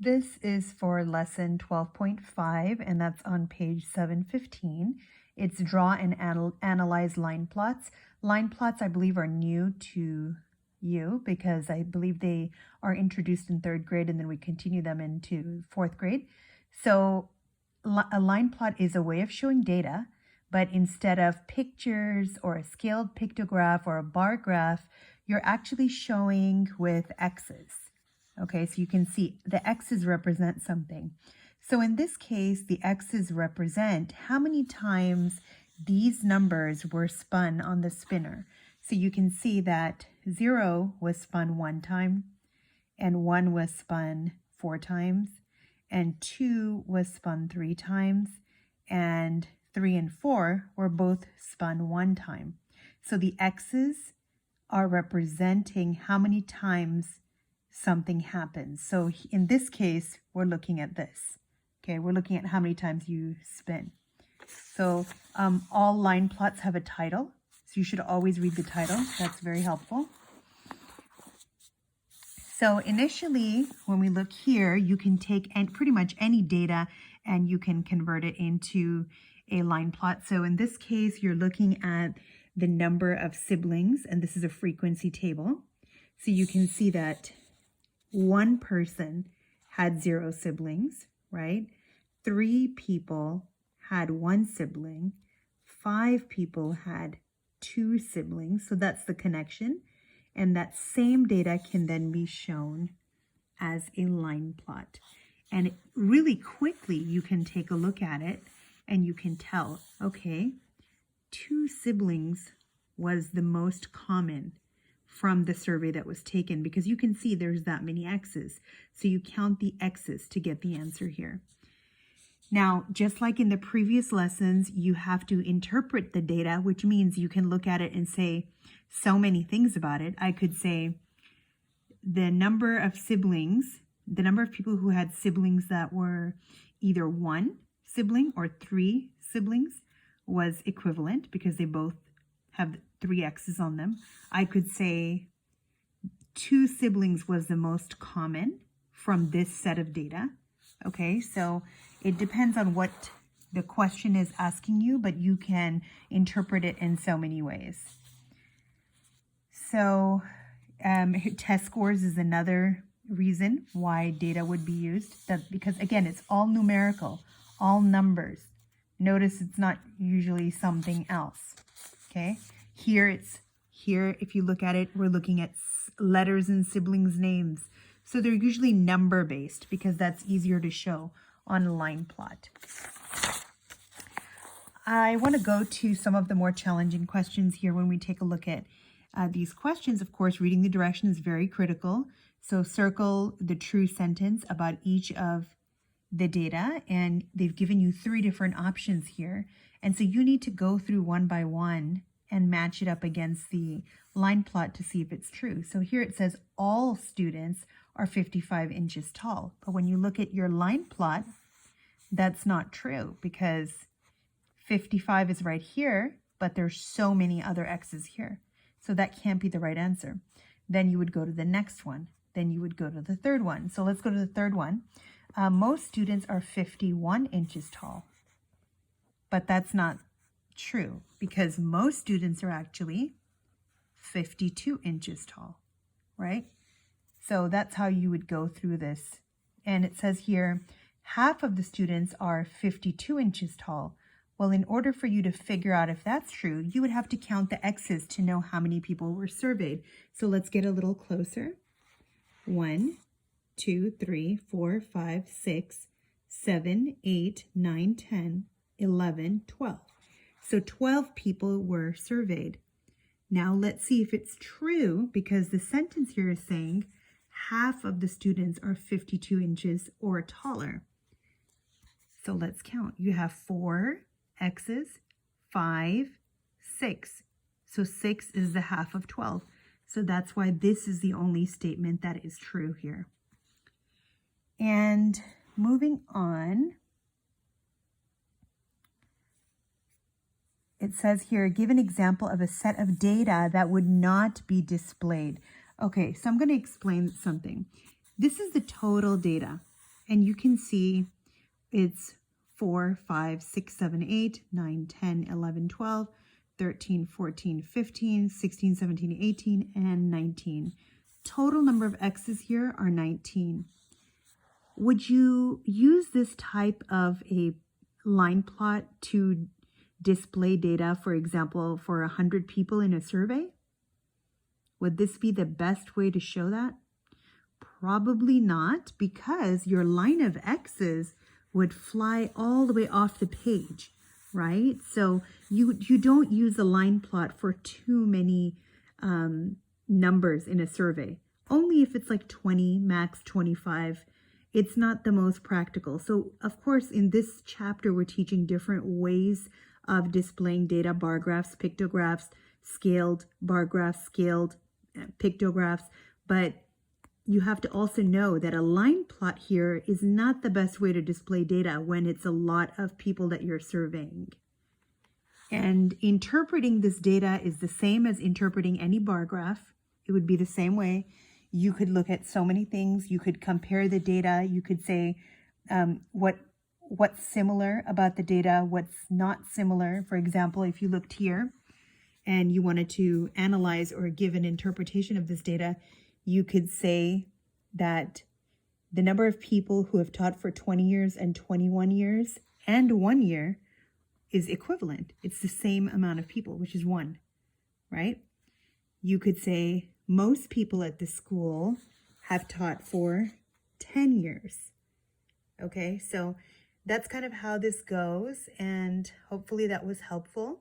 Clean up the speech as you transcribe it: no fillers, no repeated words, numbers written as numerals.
This is for lesson 12.5, and that's on page 715. It's draw and analyze line plots. Line plots, I believe, are new to you because I believe they are introduced in 3rd grade and then we continue them into 4th grade. So a line plot is a way of showing data, but instead of pictures or a scaled pictograph or a bar graph, you're actually showing with X's. Okay, so you can see the X's represent something. So in this case, the X's represent how many times these numbers were spun on the spinner. So you can see that 0 was spun 1 time, and 1 was spun 4 times, and 2 was spun 3 times, and 3 and 4 were both spun 1 time. So the X's are representing how many times something happens. So in this case, we're looking at this. Okay, we're looking at how many times you spin. So all line plots have a title. So you should always read the title. That's very helpful. So initially, when we look here, you can take pretty much any data and you can convert it into a line plot. So in this case, you're looking at the number of siblings, and this is a frequency table. So you can see that one person had 0 siblings, right? 3 people had 1 sibling. 5 people had 2 siblings. So that's the connection. And that same data can then be shown as a line plot. And really quickly, you can take a look at it and you can tell, okay, 2 siblings was the most common from the survey that was taken, because you can see there's that many X's. So you count the X's to get the answer here. Now, just like in the previous lessons, you have to interpret the data, which means you can look at it and say so many things about it. I could say the number of siblings, the number of people who had siblings that were either 1 sibling or 3 siblings was equivalent because they both have 3 X's on them. I could say 2 siblings was the most common from this set of data. Okay, so it depends on what the question is asking you, but you can interpret it in so many ways. So test scores is another reason why data would be used, because again, it's all numerical, all numbers. Notice it's not usually something else. Okay, here if you look at it, we're looking at letters and siblings' names. So they're usually number based because that's easier to show on a line plot. I want to go to some of the more challenging questions here when we take a look at these questions. Of course, reading the direction is very critical. So circle the true sentence about each of the data, and they've given you 3 different options here. And so you need to go through one by one and match it up against the line plot to see if it's true. So here it says all students are 55 inches tall. But when you look at your line plot, that's not true because 55 is right here, but there's so many other X's here. So that can't be the right answer. Then you would go to the next one. Then you would go to the third one. So let's go to the third one. Most students are 51 inches tall, but that's not true because most students are actually 52 inches tall, right? So that's how you would go through this. And it says here, half of the students are 52 inches tall. Well, in order for you to figure out if that's true, you would have to count the X's to know how many people were surveyed. So let's get a little closer. 1, 2, 3, 4, 5, 6, 7, 8, 9, 10, 11, 12. So 12 people were surveyed. Now let's see if it's true, because the sentence here is saying half of the students are 52 inches or taller. So let's count. You have 4 X's, 5, 6. So 6 is the half of 12. So that's why this is the only statement that is true here. And moving on, it says here, give an example of a set of data that would not be displayed. Okay, so I'm going to explain something. This is the total data. And you can see it's 4, 5, 6, 7, 8, 9, 10, 11, 12, 13, 14, 15, 16, 17, 18, and 19. Total number of x's here are 19. Would you use this type of a line plot to display data, for example, for 100 people in a survey? Would this be the best way to show that? Probably not, because your line of x's would fly all the way off the page, right? So you don't use a line plot for too many numbers in a survey. Only if it's like 20, max 25. It's not the most practical. So of course, in this chapter, we're teaching different ways of displaying data: bar graphs, pictographs, scaled bar graphs, scaled pictographs. But you have to also know that a line plot here is not the best way to display data when it's a lot of people that you're surveying. And interpreting this data is the same as interpreting any bar graph. It would be the same way. You could look at so many things. You could compare the data. You could say what's similar about the data, what's not similar. For example, if you looked here and you wanted to analyze or give an interpretation of this data, you could say that the number of people who have taught for 20 years and 21 years and 1 year is equivalent. It's the same amount of people, which is 1, right? You could say most people at the school have taught for 10 years. Okay, so that's kind of how this goes, and hopefully that was helpful.